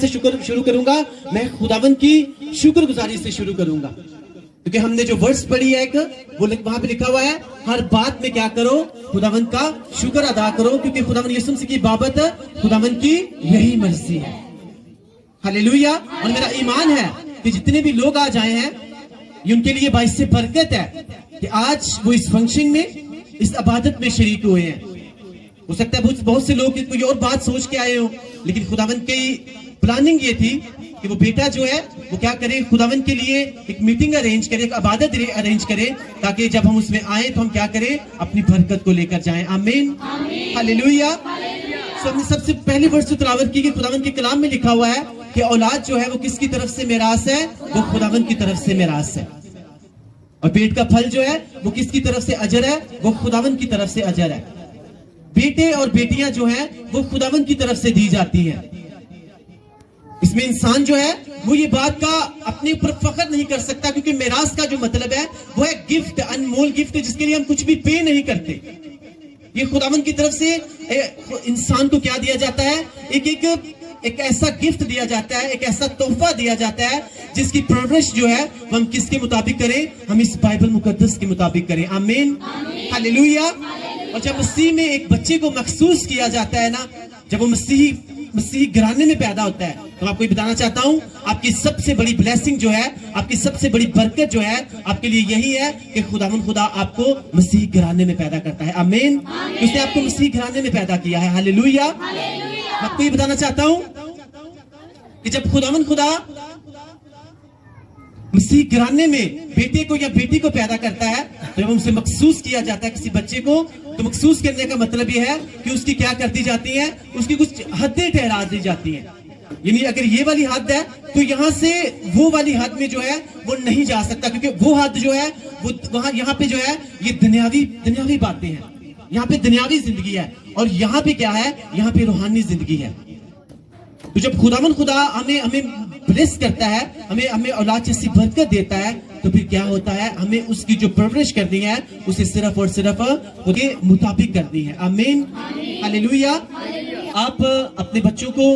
سے شروع کروں گا, میں خداوند کی شکر گزاری سے شروع کروں گا, کیونکہ ہم نے جو ورڈز پڑھی ہے ایک وہ وہاں پہ لکھا ہوا ہے ہر بات میں کیا کرو, خداوند کا شکر ادا کرو, کیونکہ خداوند یسوع مسیح کی بابت خداوند کی یہی مرضی ہے. ہلیلویا. اور میرا ایمان ہے کہ جتنے بھی لوگ آج آئے ہیں یہ ان کے لیے باعث برکت ہے کہ آج وہ اس فنکشن میں اس عبادت میں شریک ہوئے ہیں. ہو سکتا ہے بہت سے لوگ کوئی اور بات سوچ کے آئے ہوں, لیکن خداوند کی پلاننگ یہ تھی کہ وہ بیٹا جو ہے وہ کیا کرے, خداوند کے لیے ایک میٹنگ ارینج کرے, ایک عبادت ارینج کرے, تاکہ جب ہم اس میں آئیں تو ہم کیا کریں, اپنی برکت کو لے کر جائیں. آمین, ہلیلویا. ہم نے سب سے پہلی ورڈ سے تلاوت کی کہ خداوند کے کلام میں لکھا ہوا ہے کہ اولاد جو ہے وہ کس کی طرف سے میراث ہے, وہ خداوند کی طرف سے میراث ہے, اور پیٹ کا پھل جو ہے وہ کس کی طرف سے اجر ہے, وہ خداوند کی طرف سے اجر ہے. بیٹے اور بیٹیاں جو ہیں وہ خداوند کی طرف سے دی جاتی ہیں. اس میں انسان جو ہے وہ یہ بات کا اپنے اوپر فخر نہیں کر سکتا, کیونکہ میراث کا جو مطلب ہے وہ ہے گفٹ, انمول گفٹ, جس کے لیے ہم کچھ بھی پے نہیں کرتے. یہ خداوند کی طرف سے انسان کو کیا دیا جاتا ہے, ایک ایسا گفٹ دیا جاتا ہے, ایک ایسا تحفہ دیا جاتا ہے جس کی پرورش جو ہے وہ ہم کس کے مطابق کریں, ہم اس بائبل مقدس کے مطابق کریں. آمین, ہلیلویا. اور جب مسیح میں ایک بچے کو مخصوص کیا جاتا ہے نا, جب وہ مسیحی گھرانے میں پیدا ہوتا ہے, تو آپ کو یہ بتانا چاہتا ہوں آپ کی سب سے بڑی بلیسنگ جو ہے, آپ کی سب سے بڑی برکت جو ہے آپ کے لیے یہی ہے کہ خداوند خدا آپ کو مسیحی گھرانے میں پیدا کرتا ہے. آمین. اس نے آپ کو مسیحی گھرانے میں پیدا کیا ہے. ہلیلویا. میں آپ کو یہ بتانا چاہتا ہوں کہ جب خداوند خدا مسیح گھرانے میں بیٹے کو یا بیٹی کو پیدا کرتا ہے, جب ہم سے مخصوص کیا جاتا ہے کسی بچے کو, تو مخصوص کرنے کا مطلب یہ ہے کہ اس کی کیا کر دی جاتی ہیں, اس کی کچھ حدیں ٹھہرا دی جاتی ہیں. یعنی اگر یہ والی حد ہے تو یہاں سے وہ والی حد میں جو ہے وہ نہیں جا سکتا, کیونکہ وہ حد جو ہے وہ وہاں, یہاں پہ جو ہے یہ دنیاوی باتیں ہیں, یہاں پہ دنیاوی زندگی ہے, اور یہاں پہ کیا ہے, یہاں پہ روحانی زندگی ہے. تو جب خداوند خدا ہمیں بلیس کرتا ہے, ہمیں اولاد جیسی برکت دیتا ہے, تو پھر کیا ہوتا ہے, ہمیں اس کی جو پرورش کرنی ہے اسے صرف اور صرف خود کے مطابق کرنی ہے. آمین, ہلیلویا. آپ اپنے بچوں کو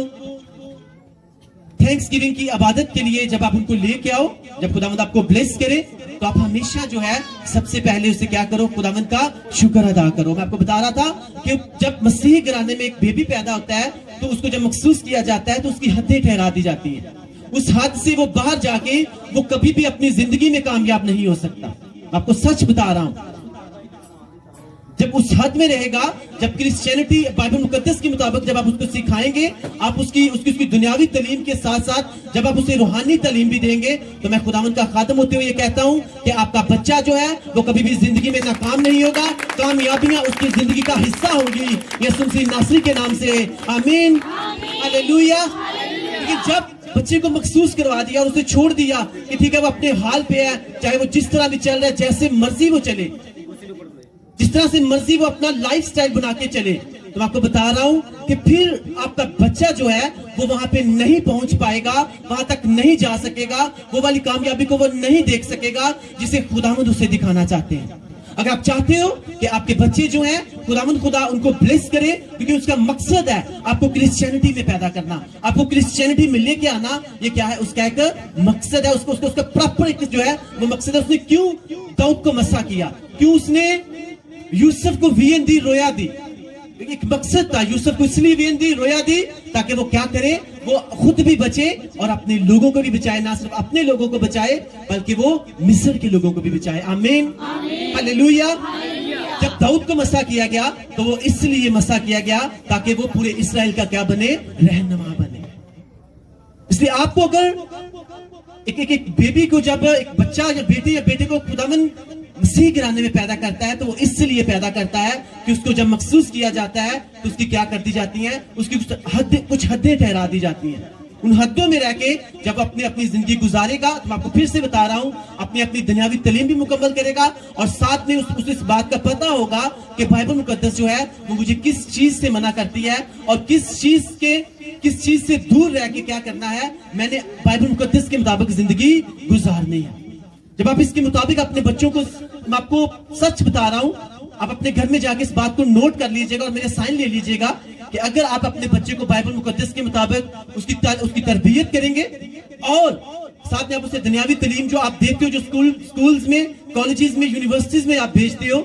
تھینکس گیونگ کی عبادت کے لیے جب آپ ان کو لے کے آؤ, جب خداوند آپ کو بلیس کرے, تو آپ ہمیشہ جو ہے سب سے پہلے اسے کیا کرو, خداوند کا شکر ادا کرو. میں آپ کو بتا رہا تھا کہ جب مسیحی گھرانے میں ایک بیبی پیدا ہوتا ہے تو اس کو جب مخصوص کیا جاتا ہے تو اس کی حدیں ٹھہرا دی جاتی ہیں. اس حد سے وہ باہر جا کے وہ کبھی بھی اپنی زندگی میں کامیاب نہیں ہو سکتا. آپ کو سچ بتا رہا ہوں, جب اس حد میں رہے گا, جب کرسچینٹی بائبل مقدس کے مطابق جب آپ اس کو سکھائیں گے, آپ اس کی دنیاوی تعلیم کے ساتھ ساتھ جب آپ اسے روحانی تعلیم بھی دیں گے, تو میں خداوند کا خادم ہوتے ہوئے یہ کہتا ہوں کہ آپ کا بچہ جو ہے وہ کبھی بھی زندگی میں ناکام نہیں ہوگا, کامیابیاں اس کی زندگی کا حصہ ہوں گی یسوع مسیح ناصری کے نام سے. آمین, ہلیلویا. لیکن جب بچے کو مخصوص کروا دیا اور اسے چھوڑ دیا کہ ٹھیک ہے وہ اپنے حال پہ ہے, چاہے وہ جس طرح بھی چل رہا ہے, جیسے مرضی وہ چلے, جس طرح سے مرضی وہ اپنا لائف سٹائل بنا کے چلے, تو میں آپ کو بتا رہا ہوں کہ پھر آپ کا بچہ جو ہے وہ وہاں پہ نہیں پہنچ پائے گا, وہاں تک نہیں جا سکے گا, وہ والی کامیابی کو وہ نہیں دیکھ سکے گا جسے خداوند اسے دکھانا چاہتے ہیں. اگر آپ چاہتے ہو کہ آپ کے بچے جو ہیں خداوند خدا ان کو بلیس کرے, کیونکہ اس کا مقصد ہے آپ کو کرسچینٹی میں پیدا کرنا, آپ کو کرسچینٹی میں لے کے آنا, یہ کیا ہے, اس کا ایک مقصد ہے, اس کا پراپر ایک جو ہے وہ مقصد ہے. اس نے کیوں داؤد کو مسا کیا, کیوں اس نے یوسف کو وین دی, رویا دی, ایک مقصد تھا. یوسف کو اس لیے وین دی, رویا دی, تاکہ وہ کیا کرے, وہ خود بھی بچے اور اپنے لوگوں کو بھی بچائے, نہ صرف اپنے لوگوں کو بچائے بلکہ وہ مصر کے لوگوں کو بھی بچائے. آمین, ہلیلویا. جب داؤد کو مسا کیا گیا تو وہ اس لیے مسا کیا گیا تاکہ وہ پورے اسرائیل کا کیا بنے, رہنما بنے. اس لیے آپ کو اگر ایک بیبی کو, جب ایک بچہ یا بیٹی یا بیٹے کو خداوند مسیح گھرانے میں پیدا کرتا ہے تو وہ اس لیے پیدا کرتا ہے کہ اس کو جب مخصوص کیا جاتا ہے تو اس کی کیا کر دی جاتی ہیں, اس کی کچھ حدیں ٹھہرا دی جاتی ہیں. ان حدوں میں رہ کے جب اپنی زندگی گزارے گا, تو میں آپ کو پھر سے بتا رہا ہوں, اپنی دنیاوی تعلیم بھی مکمل کرے گا, اور ساتھ میں اس بات کا پتہ ہوگا کہ بائبل مقدس جو ہے وہ مجھے کس چیز سے منع کرتی ہے اور کس چیز سے دور رہ کے کیا کرنا ہے, میں نے بائبل مقدس کے مطابق زندگی گزارنی ہے. جب آپ اس کے مطابق اپنے بچوں کو, میں آپ کو سچ بتا رہا ہوں, آپ اپنے گھر میں جا کے اس بات کو نوٹ کر لیجئے گا اور میرے سائن لے لیجئے گا کہ اگر آپ اپنے بچے کو بائبل مقدس کے مطابق اس کی تربیت کریں گے اور ساتھ میں آپ اسے دنیاوی تعلیم جو آپ دیتے ہو، جو سکولز میں، کالجز میں، یونیورسٹیز میں آپ بھیجتے ہو،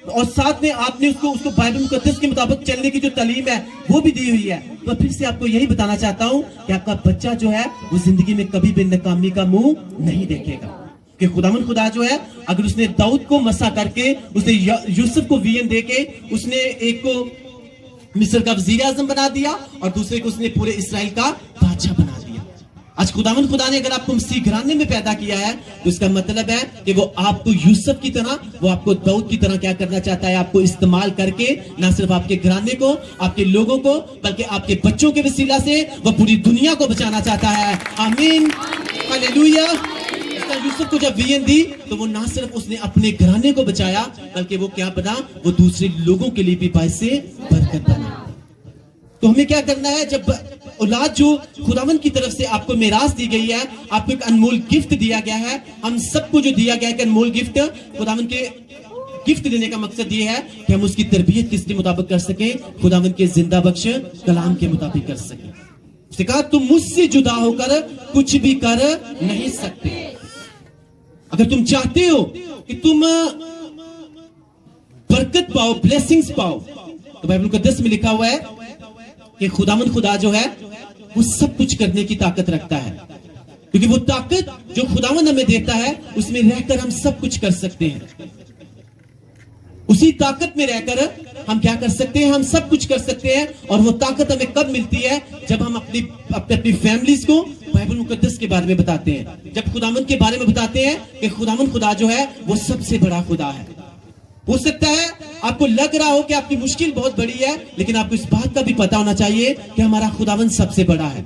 اور ساتھ میں آپ نے اس کو بائبل مقدس کے مطابق چلنے کی جو تعلیم ہے وہ بھی دی ہوئی ہے، تو پھر سے آپ کو یہی بتانا چاہتا ہوں کہ آپ کا بچہ جو ہے وہ زندگی میں کبھی بھی ناکامی کا منہ نہیں دیکھے گا. کہ خداوند خدا جو ہے اگر اس نے داؤد کو مسا کر کے، اس نے یوسف کو وین دے کے، اس نے ایک کو مصر کا وزیر اعظم بنا دیا اور دوسرے کو اس نے پورے اسرائیل کا بادشاہ بنا دیا. آج خداوند خدا نے اگر آپ کو مسیح گھرانے میں پیدا کیا ہے تو اس کا مطلب ہے کہ وہ آپ کو یوسف کی طرح، وہ آپ کو داؤد کی طرح کیا کرنا چاہتا ہے، آپ کو استعمال کر کے نہ صرف آپ کے گھرانے کو، آپ کے لوگوں کو، بلکہ آپ کے بچوں کے وسیلہ سے وہ پوری دنیا کو بچانا چاہتا ہے. آمین، ہاللیلویا. یوسف کو جب وین دی تو وہ نہ صرف اس نے اپنے گھرانے کو بچایا بلکہ وہ کیا بنا، وہ دوسرے لوگوں کے لیے بھی باعث برکت بنا. تو ہمیں کیا کرنا ہے، جب اولاد جو خداوند کی طرف سے آپ کو میراث دی گئی ہے، آپ کو ایک انمول گفٹ دیا گیا ہے، ہم سب کو جو دیا گیا ہے ایک انمول گفٹ، خداوند کے گفٹ دینے کا مقصد یہ ہے کہ ہم اس کی تربیت کس کے مطابق کر سکیں، خداوند کے زندہ بخش کلام کے مطابق کر سکیں. اس نے کہا تم مجھ سے جدا ہو کر کچھ بھی کر نہیں سکتے. اگر تم چاہتے ہو کہ تم برکت پاؤ، بلیسنگز پاؤ، تو بائبل مقدس میں لکھا ہوا ہے کہ خداوند خدا جو ہے وہ سب کچھ کرنے کی طاقت رکھتا ہے، کیونکہ وہ طاقت جو خداوند ہمیں دیتا ہے اس میں رہ کر ہم سب کچھ کر سکتے ہیں. اسی طاقت میں رہ کر ہم کیا کر سکتے ہیں، ہم سب کچھ کر سکتے ہیں. اور وہ طاقت ہمیں کب ملتی ہے، جب ہم اپنی فیملیز کو بائبل مقدس کے بارے میں بتاتے ہیں، جب خداوند کے بارے میں بتاتے ہیں کہ خداوند خدا جو ہے وہ سب سے بڑا خدا ہے. ہو سکتا ہے آپ کو لگ رہا ہو کہ آپ کی مشکل بہت بڑی ہے، لیکن آپ کو اس بات کا بھی پتا ہونا چاہیے کہ ہمارا خداوند سب سے بڑا ہے.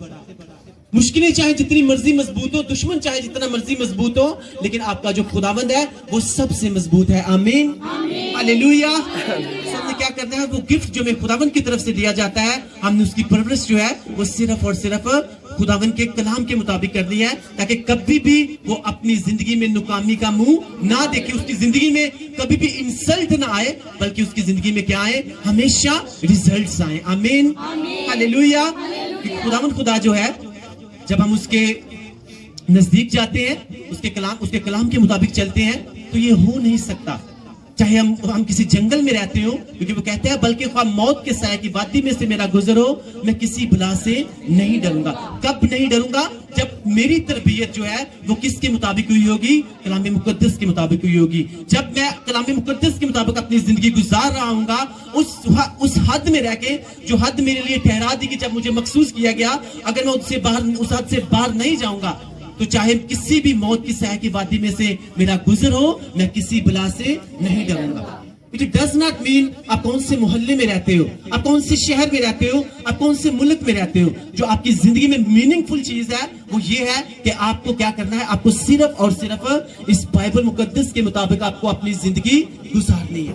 مشکلیں چاہے جتنی مرضی مضبوط ہو، دشمن چاہے جتنا مرضی مضبوط ہو، لیکن آپ کا جو خداوند ہے وہ سب سے مضبوط ہے. آمین، ہاللیلویا. ہم نے کیا کرنا ہے، وہ گفٹ جو ہمیں خداوند کی طرف سے دیا جاتا ہے، ہم نے اس کی پرورش جو ہے وہ صرف اور صرف خداوند کے کلام کے مطابق کرنی ہے، تاکہ کبھی بھی وہ اپنی زندگی میں ناکامی کا منہ نہ دیکھے، اس کی زندگی میں کبھی بھی انسلٹ نہ آئے، بلکہ اس کی زندگی میں کیا آئے، ہمیشہ ریزلٹس آئیں. آمین، ہاللیلویا. خداوند خدا جو ہے جب ہم اس کے نزدیک جاتے ہیں، اس کے کلام کے مطابق چلتے ہیں، تو یہ ہو نہیں سکتا. چاہے ہم کسی جنگل میں رہتے ہوں، کیونکہ وہ کہتے ہیں بلکہ خواہ موت کے سائے کی وادی میں سے میرا گزر ہو، میں کسی بلا سے نہیں ڈروں گا. کب نہیں ڈروں گا؟ جب میری تربیت جو ہے وہ کس کے مطابق ہوئی ہوگی، کلام مقدس کے مطابق ہوئی ہوگی. جب میں کلام مقدس کے مطابق اپنی زندگی گزار رہا ہوں گا، اس حد میں رہ کے جو حد میرے لیے ٹھہرا دی کہ جب مجھے مخصوص کیا گیا، اگر میں اس حد سے باہر نہیں جاؤں گا تو چاہے کسی بھی موت کی سائے کی وادی میں سے میرا گزر ہو، میں کسی بلا سے نہیں ڈروں گا. It does not mean آپ کون سے محلے میں رہتے ہو، آپ کون سے شہر میں رہتے ہو، آپ کون سے ملک میں رہتے ہو. جو آپ کی زندگی میں میننگ فل چیز ہے وہ یہ ہے کہ آپ کو کیا کرنا ہے، آپ کو صرف اور صرف اس بائبل مقدس کے مطابق آپ کو اپنی زندگی گزارنی ہے.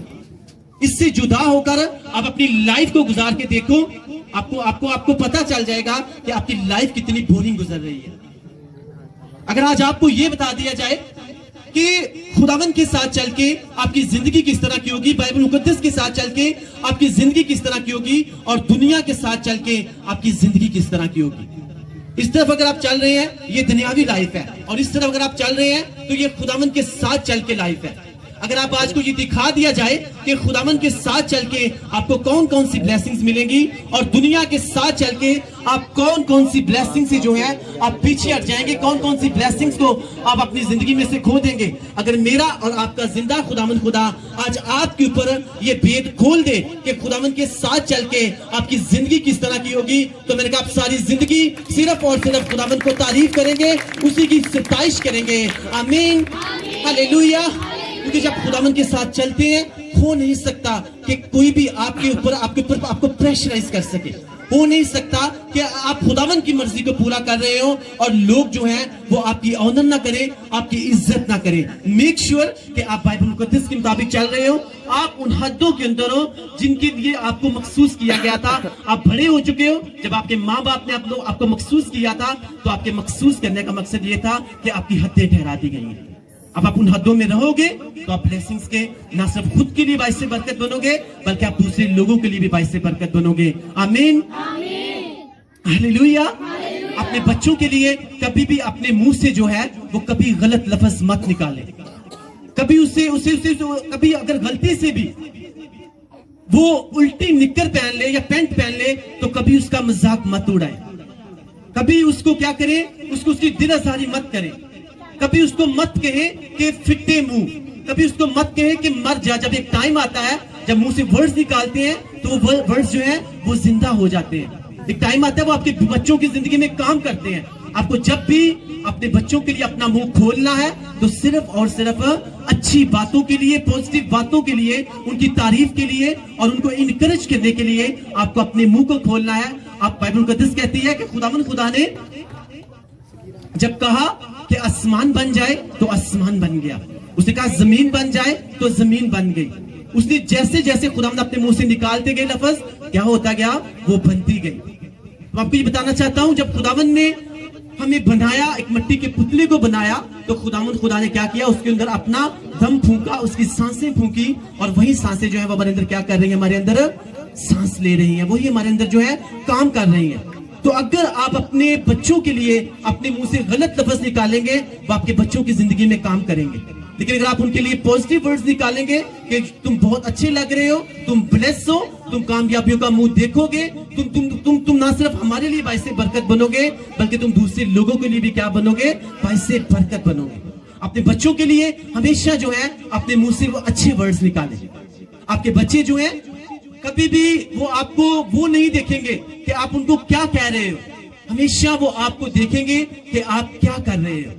اس سے جدا ہو کر آپ اپنی لائف کو گزار کے دیکھو، آپ کو پتا چل جائے گا کہ آپ کی لائف کتنی بورنگ گزر رہی ہے. اگر آج آپ کو یہ بتا دیا جائے کہ خداوند کے ساتھ چل کے آپ کی زندگی کس طرح کی ہوگی، بائبل مقدس کے ساتھ چل کے آپ کی زندگی کس طرح کی ہوگی، اور دنیا کے ساتھ چل کے آپ کی زندگی کس طرح کی ہوگی. اس طرف اگر آپ چل رہے ہیں یہ دنیاوی لائف ہے، اور اس طرف اگر آپ چل رہے ہیں تو یہ خداوند کے ساتھ چل کے لائف ہے. اگر آپ آج کو یہ دکھا دیا جائے کہ خداوند کے ساتھ چل کے آپ کو کون کون سی بلیسنگز ملیں گی، اور دنیا کے ساتھ چل کے آپ کون کون سی بلیسنگ سے جو ہے آپ پیچھے ہٹ جائیں گے، کون کون سی بلیسنگز کو آپ اپنی زندگی میں سے کھو دیں گے. اگر میرا اور آپ کا زندہ خداوند خدا آج آپ کے اوپر یہ بھید کھول دے کہ خداوند کے ساتھ چل کے آپ کی زندگی کس طرح کی ہوگی، تو میں نے کہا آپ ساری زندگی صرف اور صرف خداوند کو تعریف کریں گے، اسی کی ستائش کریں گے. آمین، ہاللیلویا. کیونکہ جب خداوند کے ساتھ چلتے ہیں ہو نہیں سکتا کہ کوئی بھی آپ کے اوپر آپ کو پریشرائز کر سکے. ہو نہیں سکتا کہ آپ خداوند کی مرضی کو پورا کر رہے ہو اور لوگ جو ہیں وہ آپ کی آنر نہ کریں، آپ کی عزت نہ کریں. میک شور کہ آپ بائبل مقدس کے مطابق چل رہے ہو، آپ ان حدوں کے اندر ہو جن کے لیے آپ کو مخصوص کیا گیا تھا. آپ بڑے ہو چکے ہو. جب آپ کے ماں باپ نے آپ کو مخصوص کیا تھا تو آپ کے مخصوص کرنے کا مقصد یہ تھا کہ آپ کی حدیں ٹھہرا دی گئی ہیں. اب آپ ان حدوں میں رہو گے تو آپ بلیسنگز کے نہ صرف خود کے لیے باعث سے برکت بنو گے بلکہ آپ دوسرے لوگوں کے لیے بھی باعث سے برکت بنو گے. آمین, ہاللویا. اپنے بچوں کے لیے کبھی بھی اپنے منہ سے جو ہے وہ کبھی غلط لفظ مت نکالے. کبھی اسے کبھی اگر غلطی سے بھی وہ الٹی نکر پہن لے یا پینٹ پہن لے تو کبھی اس کا مذاق مت اڑائے. کبھی اس کو کیا کرے, اس کی دل آزاری مت کرے. کبھی اس کو مت کہے کہ فٹے منہ, کبھی اس کو مت کہے کہ مر جا. جب ایک ٹائم آتا ہے جب منہ سے ورڈز نکالتے ہیں تو وہ ورڈز جو ہیں وہ زندہ ہو جاتے ہیں. ایک ٹائم آتا ہے وہ آپ کے بچوں کی زندگی میں کام کرتے ہیں. آپ کو جب بھی اپنے بچوں کے لیے اپنا منہ کھولنا ہے تو صرف اور صرف اچھی باتوں کے لیے, پوزیٹیو باتوں کے لیے, ان کی تعریف کے لیے اور ان کو انکریج کرنے کے لیے آپ کو اپنے منہ کو کھولنا ہے. آپ بائبل مقدس کہتی ہے کہ خدا نے جب کہا کہ آسمان بن جائے تو آسمان بن گیا. اس نے کہا زمین بن جائے تو زمین بن گئی. اس نے جیسے جیسے خداوند اپنے منہ سے نکالتے گئے لفظ کیا ہوتا گیا, وہ بنتی گئی. میں آپ کو یہ بتانا چاہتا ہوں, جب خداوند نے ہمیں بنایا, ایک مٹی کے پتلے کو بنایا, تو خدا نے کیا کیا, اس کے اندر اپنا دم پھونکا, اس کی سانسیں پھونکی, اور وہی سانسیں جو ہے وہ ہمارے اندر کیا کر رہی ہیں, ہمارے اندر سانس لے رہی ہیں, وہی ہمارے اندر جو ہے کام کر رہی ہیں. تو اگر آپ اپنے بچوں کے لیے اپنے منہ سے غلط لفظ نکالیں گے وہ آپ کے بچوں کی زندگی میں کام کریں گے. لیکن اگر آپ ان کے لیے پوزیٹیو ورڈز نکالیں گے کہ تم بہت اچھے لگ رہے ہو, تم بلیس ہو, تم کامیابیوں کا منہ دیکھو گے, تم نہ صرف ہمارے لیے باعث برکت بنو گے بلکہ تم دوسرے لوگوں کے لیے بھی کیا بنو گے, باعث برکت بنو گے. اپنے بچوں کے لیے ہمیشہ جو ہے اپنے منہ سے وہ اچھے ورڈز نکالیں. آپ کے بچے جو ہیں کبھی بھی وہ آپ کو وہ نہیں دیکھیں گے کہ آپ ان کو کیا کہہ رہے ہو, ہمیشہ وہ آپ کو دیکھیں گے کہ آپ کیا کر رہے ہو.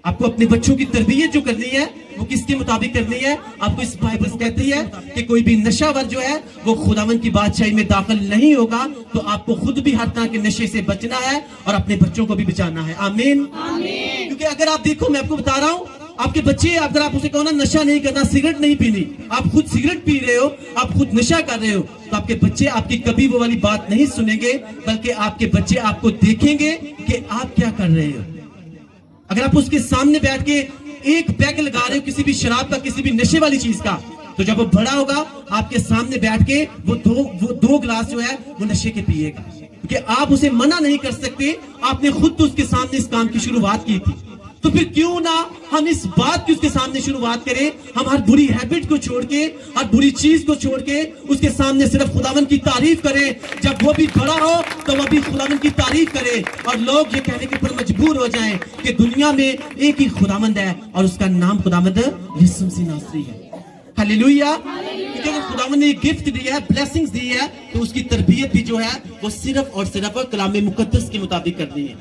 آپ کو اپنے بچوں کی تربیت جو کرنی ہے وہ کس کے مطابق کرنی ہے. آپ کو اس بائبل کہتی ہے کہ کوئی بھی نشہ ور جو ہے وہ خداوند کی بادشاہی میں داخل نہیں ہوگا. تو آپ کو خود بھی ہر طرح کے نشے سے بچنا ہے اور اپنے بچوں کو بھی بچانا ہے. آمین. کیونکہ اگر آپ دیکھو, میں آپ کو بتا رہا ہوں, آپ کے بچے اگر آپ اسے کہو نا نشہ نہیں کرنا, سگریٹ نہیں پینی, آپ خود سگریٹ پی رہے ہو, آپ خود نشہ کر رہے ہو, تو آپ کے بچے آپ کی کبھی وہ والی بات نہیں سنیں گے بلکہ آپ کے بچے آپ کو دیکھیں گے کہ آپ کیا کر رہے ہو. اگر آپ اس کے سامنے بیٹھ کے ایک پیگ لگا رہے ہو کسی بھی شراب کا, کسی بھی نشے والی چیز کا, تو جب وہ بڑا ہوگا آپ کے سامنے بیٹھ کے وہ دو گلاس جو ہے وہ نشے کے پیے گا. کیونکہ آپ اسے منع نہیں کر سکتے, آپ نے خود تو اس کے سامنے اس کام کی شروعات کی تھی. تو پھر کیوں نہ ہم اس بات کی اس کے سامنے شروعات کریں, ہم ہر بری ہیبٹ کو چھوڑ کے, ہر بری چیز کو چھوڑ کے اس کے سامنے صرف خداوند کی تعریف کریں. جب وہ بھی بڑا ہو تو وہ بھی خداوند کی تعریف کرے اور لوگ یہ کہنے کے پر مجبور ہو جائیں کہ دنیا میں ایک ہی خداوند ہے اور اس کا نام خداوند یسوع مسیح ناصری ہے. ہاللویا. کیونکہ اگر خداوند نے گفٹ دی ہے, بلیسنگز دی ہے, تو اس کی تربیت بھی جو ہے وہ صرف اور صرف کلام مقدس کے مطابق کرنی ہے.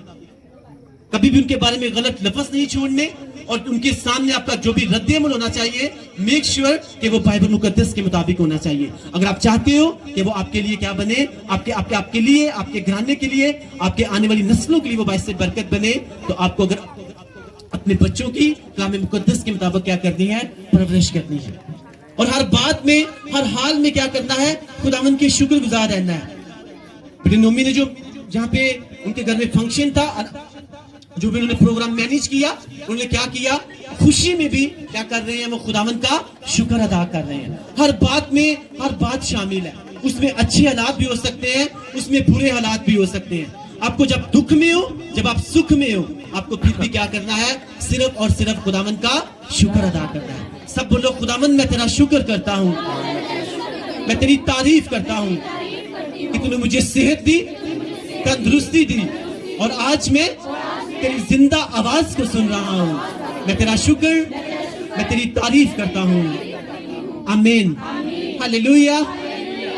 کبھی بھی ان کے بارے میں غلط لفظ نہیں چھوڑنے, اور ان کے سامنے آپ کا جو بھی رد عمل ہونا چاہیے میک شیور کہ وہ بائبل مقدس کے مطابق ہونا چاہیے. اگر آپ چاہتے ہو کہ وہ آپ کے لیے کیا بنے, آپ کے لیے, آپ کے گھرانے کے لیے, آپ کے آنے والی نسلوں کے لیے وہ باعث برکت بنے, تو آپ کو اگر اپنے بچوں کی کلام مقدس کے مطابق کیا کرنی ہے, پرورش کرنی ہے. اور ہر بات میں, ہر حال میں کیا کرنا ہے, خداوند کے شکر گزار رہنا ہے. بیٹی نومی نے جو جہاں پہ ان کے گھر میں فنکشن تھا, جو بھی انہوں نے پروگرام مینیج کیا, انہوں نے کیا کیا, خوشی میں بھی کیا کر رہے ہیں, وہ خداوند کا شکر ادا کر رہے ہیں. ہر بات میں ہر بات شامل ہے. اس میں اچھے حالات بھی ہو سکتے ہیں, اس میں برے حالات بھی ہو سکتے ہیں. آپ کو جب دکھ میں ہو, جب آپ سکھ میں ہو, آپ کو پھر بھی کیا کرنا ہے, صرف اور صرف خداوند کا شکر ادا کرنا ہے. سب بولو, خداوند میں تیرا شکر کرتا ہوں, میں تیری تعریف کرتا ہوں کہ تو نے مجھے صحت دی, تندرستی دی, اور آج میں تیری زندہ آواز کو سن رہا ہوں. میں تیرا شکر, میں تیری تعریف کرتا ہوں. آمین. ہاللویا.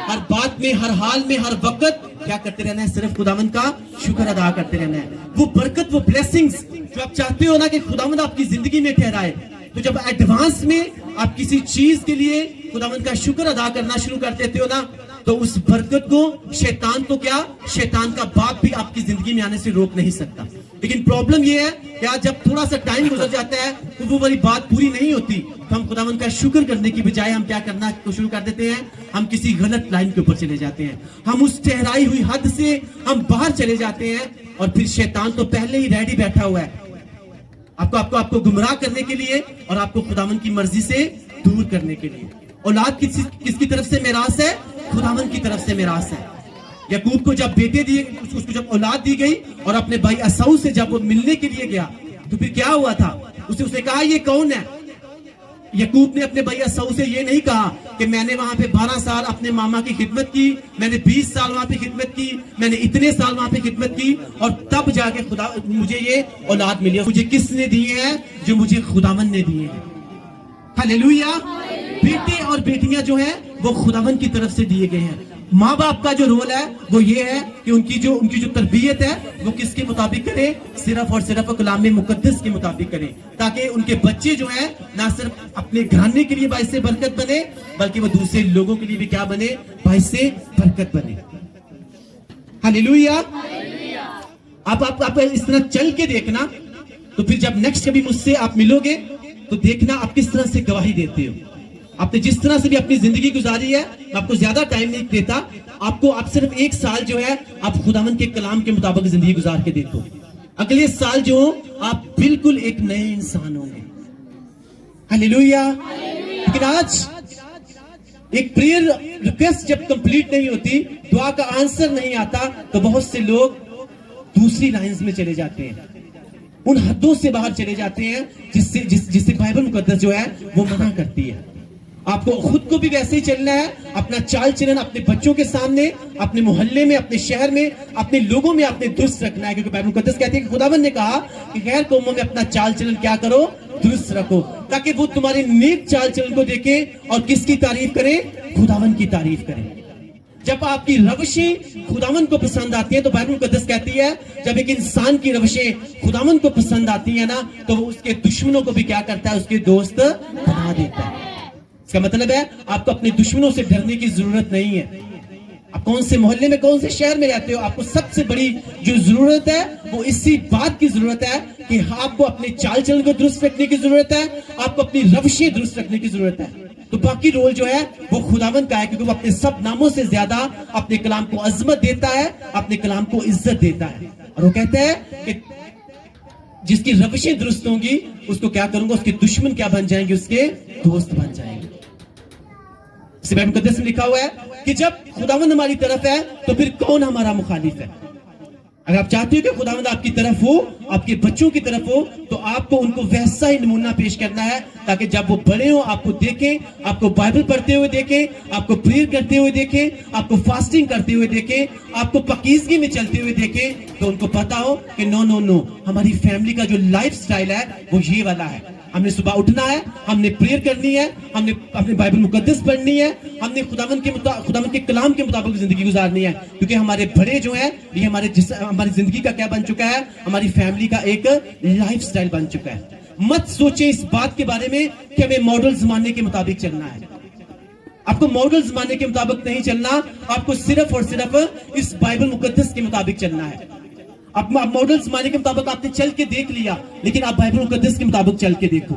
ہر بات میں, ہر حال میں, ہر وقت کیا کرتے رہنا ہے, صرف خداوند کا شکر ادا کرتے رہنا ہے. وہ برکت, وہ بلیسنگز جو آپ چاہتے ہو نا کہ خداوند آپ کی زندگی میں ٹھہرائے, تو جب ایڈوانس میں آپ کسی چیز کے لیے خداوند کا شکر ادا کرنا شروع کر دیتے ہو نا, تو اس برکت کو شیطان کو کیا, شیطان کا باپ بھی آپ کی زندگی میں آنے سے روک نہیں سکتا. لیکن پرابلم یہ ہے کہ آج جب تھوڑا سا ٹائم گزر جاتا ہے تو وہ والی بات پوری نہیں ہوتی, تو ہم خداوند کا شکر کرنے کی بجائے ہم کیا کرنا شروع کر دیتے ہیں, ہم کسی غلط لائن کے اوپر چلے جاتے ہیں, ہم اس ٹھہرائی ہوئی حد سے ہم باہر چلے جاتے ہیں, اور پھر شیطان تو پہلے ہی ریڈی بیٹھا ہوا ہے. آپ کو گمراہ کرنے کے لیے اور آپ کو خداوند کی مرضی سے دور کرنے کے لیے. اولاد کس کی طرف سے میراث ہے؟ خداوند کی طرف سے میراث ہے. یعقوب کو جب بیٹے دیے, اس کو جب اولاد دی گئی اور اپنے بھائی عیسو سے جب وہ ملنے کے لیے گیا تو پھر کیا ہوا تھا؟ اس نے کہا یہ کون ہے؟ یعقوب نے اپنے بھائی عیسو سے یہ نہیں کہا کہ میں نے وہاں پہ 12 سال اپنے ماما کی خدمت کی, میں نے 20 سال وہاں پہ خدمت کی, میں نے اتنے سال وہاں پہ خدمت کی اور تب جا کے خدا مجھے یہ اولاد ملی. مجھے کس نے دیے ہیں؟ جو مجھے خداوند نے دیے ہیں. ہاللیلویا. بیٹے اور بیٹیاں جو ہیں وہ خداوند کی طرف سے دیے گئے ہیں. ماں باپ کا جو رول ہے وہ یہ ہے کہ ان کی جو تربیت ہے وہ کس کے مطابق کرے؟ صرف اور صرف کلام مقدس کے مطابق کرے, تاکہ ان کے بچے جو ہیں نہ صرف اپنے گھرانے کے لیے باعث برکت بنے بلکہ وہ دوسرے لوگوں کے لیے بھی کیا بنے؟ باعث برکت بنے. ہاللیلویا. آپ اس طرح چل کے دیکھنا تو پھر جب نیکسٹ کبھی مجھ سے آپ ملو گے تو دیکھنا آپ کس طرح سے گواہی دیتے ہو. آپ نے جس طرح سے بھی اپنی زندگی گزاری ہے, آپ کو زیادہ ٹائم نہیں دیتا, آپ صرف 1 سال جو ہے آپ خداوند کے کلام کے مطابق زندگی گزار کے دیکھو. اگلے سال جو آپ بالکل ایک نئے انسان ہوں گے. ہاللیلویا. لیکن آج ایک پریئر ریکویسٹ جب کمپلیٹ نہیں ہوتی, دعا کا آنسر نہیں آتا, تو بہت سے لوگ دوسری لائنز میں چلے جاتے ہیں, ان حدوں سے باہر چلے جاتے ہیں جس سے بائبل مقدس جو ہے وہ منع کرتی ہے. آپ کو خود کو بھی ویسے ہی چلنا ہے, اپنا چال چلن اپنے بچوں کے سامنے, اپنے محلے میں, اپنے شہر میں, اپنے لوگوں میں آپ نے درست رکھنا ہے, کیونکہ بائبل مقدس کہتے ہیں کہ خداوند نے کہا کہ غیر قوموں میں اپنا چال چلن کیا کرو؟ درست رکھو, تاکہ وہ تمہارے نیک چال چلن کو دیکھیں اور کس کی تعریف کریں؟ خداوند کی تعریف کریں. جب آپ کی روشیں خداوند کو پسند آتی ہیں تو بائبل مقدس کہتی ہے جب ایک انسان کی روشیں خداوند کو پسند آتی ہیں نا تو وہ اس کے دشمنوں کو بھی کیا کرتا ہے؟ اس کے دوست بنا دیتا ہے. اس کا مطلب ہے آپ کو اپنے دشمنوں سے ڈرنے کی ضرورت نہیں ہے. آپ کون سے محلے میں, کون سے شہر میں رہتے ہو, آپ کو سب سے بڑی جو ضرورت ہے وہ اسی بات کی ضرورت ہے کہ آپ کو اپنے چال چلن کو درست رکھنے کی ضرورت ہے, آپ کو اپنی روشیں درست رکھنے کی ضرورت ہے. تو باقی رول جو ہے وہ خداوند کا ہے, کیونکہ وہ اپنے سب ناموں سے زیادہ اپنے کلام کو عظمت دیتا ہے, اپنے کلام کو عزت دیتا ہے. اور وہ کہتا ہے کہ جس کی روشیں درست ہوں گی اس کو کیا کروں گا؟ اس کے دشمن کیا بن جائیں گے؟ اس کے دوست بن جائیں گے. بائبل مقدس میں لکھا ہوا ہے کہ جب خداوند ہماری طرف ہے تو پھر کون ہمارا مخالف ہے؟ اگر آپ چاہتے ہو کہ خداوند آپ کی طرف ہو, آپ کے بچوں کی طرف ہو, تو آپ کو ان کو ویسا ہی نمونہ پیش کرنا ہے تاکہ جب وہ بڑے ہوں آپ کو دیکھیں, آپ کو بائبل پڑھتے ہوئے دیکھیں, آپ کو پریئر کرتے ہوئے دیکھیں, آپ کو فاسٹنگ کرتے ہوئے دیکھیں, آپ کو پاکیزگی میں چلتے ہوئے دیکھیں, تو ان کو پتا ہو کہ نو ہماری فیملی کا جو لائف سٹائل ہے وہ یہ والا ہے. ہم نے صبح اٹھنا ہے, ہم نے پریئر کرنی ہے, ہم نے اپنے بائبل مقدس پڑھنی ہے, ہم نے خداوند کے کلام کے مطابق زندگی گزارنی ہے, کیونکہ ہمارے بڑے جو ہیں یہ ہماری زندگی کا کیا بن چکا ہے؟ ہماری فیملی کا ایک لائف سٹائل بن چکا ہے. مت سوچیں اس بات کے بارے میں کہ ہمیں ماڈل زمانے کے مطابق چلنا ہے. آپ کو ماڈل زمانے کے مطابق نہیں چلنا, آپ کو صرف اور صرف اس بائبل مقدس کے مطابق چلنا ہے. آپ ماڈل زمانے کے مطابق آپ نے چل کے دیکھ لیا, لیکن آپ بائبل مقدس کے مطابق چل کے دیکھو.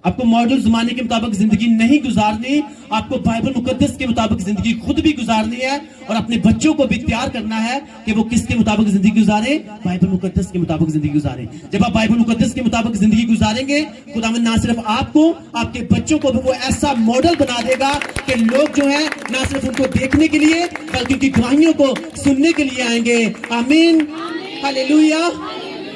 آپ کو ماڈل زمانے کے مطابق زندگی نہیں گزارنی, آپ کو بائبل مقدس کے مطابق زندگی خود بھی گزارنی ہے اور اپنے بچوں کو بھی تیار کرنا ہے کہ وہ کس کے مطابق زندگی گزارے؟ بائبل مقدس کے مطابق زندگی گزارے. جب آپ بائبل مقدس کے مطابق زندگی گزاریں گے, خداوند نہ صرف آپ کو, آپ کے بچوں کو بھی وہ ایسا ماڈل بنا دے گا کہ لوگ جو ہیں نہ صرف ان کو دیکھنے کے لیے بلکہ ان کی گواہیوں کو سننے کے لیے آئیں گے. آمین, ہاللیلویا.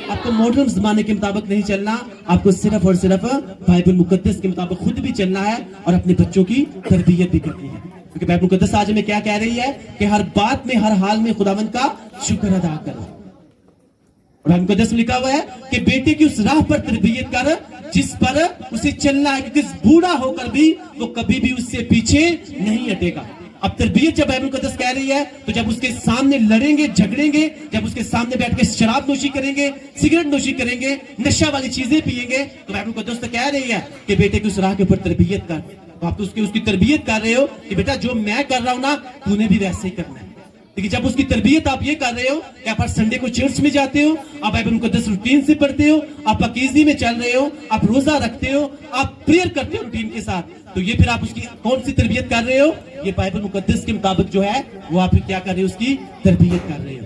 آپ کو ماڈرن زمانے کے مطابق نہیں چلنا, آپ کو صرف اور صرف بائبل مقدس کے مطابق خود بھی چلنا ہے اور اپنے بچوں کی تربیت بھی کرنی ہے. کیونکہ بائبل مقدس آج ہمیں کیا کہہ رہی ہے کہ ہر بات میں, ہر حال میں خداوند کا شکر ادا کرو. اور بائبل مقدس میں لکھا ہوا ہے کہ بیٹے کی اس راہ پر تربیت کر جس پر اسے چلنا ہے, کیونکہ بوڑھا ہو کر بھی وہ کبھی بھی اس سے پیچھے نہیں ہٹے گا. اب تربیت جب بائبل مقدس کہہ رہی ہے تو جب اس کے سامنے لڑیں گے, جھگڑیں گے, جب اس کے سامنے بیٹھ کے شراب نوشی کریں گے, سگریٹ نوشی کریں گے, نشہ والی چیزیں پیئیں گے, تو بائبل مقدس تو کہہ رہی ہے کہ بیٹے کی اس راہ کے اوپر تربیت کر. تو آپ اس کی تربیت کر رہے ہو کہ بیٹا جو میں کر رہا ہوں نا تو نے بھی ویسے ہی کرنا ہے. لیکن جب اس کی تربیت آپ یہ کر رہے ہو کہ آپ ہر سنڈے کو چرچ میں جاتے ہو, آپ بائبل مقدس روٹین سے پڑھتے ہو, آپ پاکیزگی میں چل رہے ہو, آپ روزہ رکھتے ہو, آپ پریئر کرتے ہو روٹین کے ساتھ, تو یہ پھر آپ اس کی کون سی تربیت کر رہے ہو؟ یہ بائبل مقدس کے مطابق جو ہے وہ آپ کیا کر رہے ہو؟ اس کی تربیت کر رہے ہو.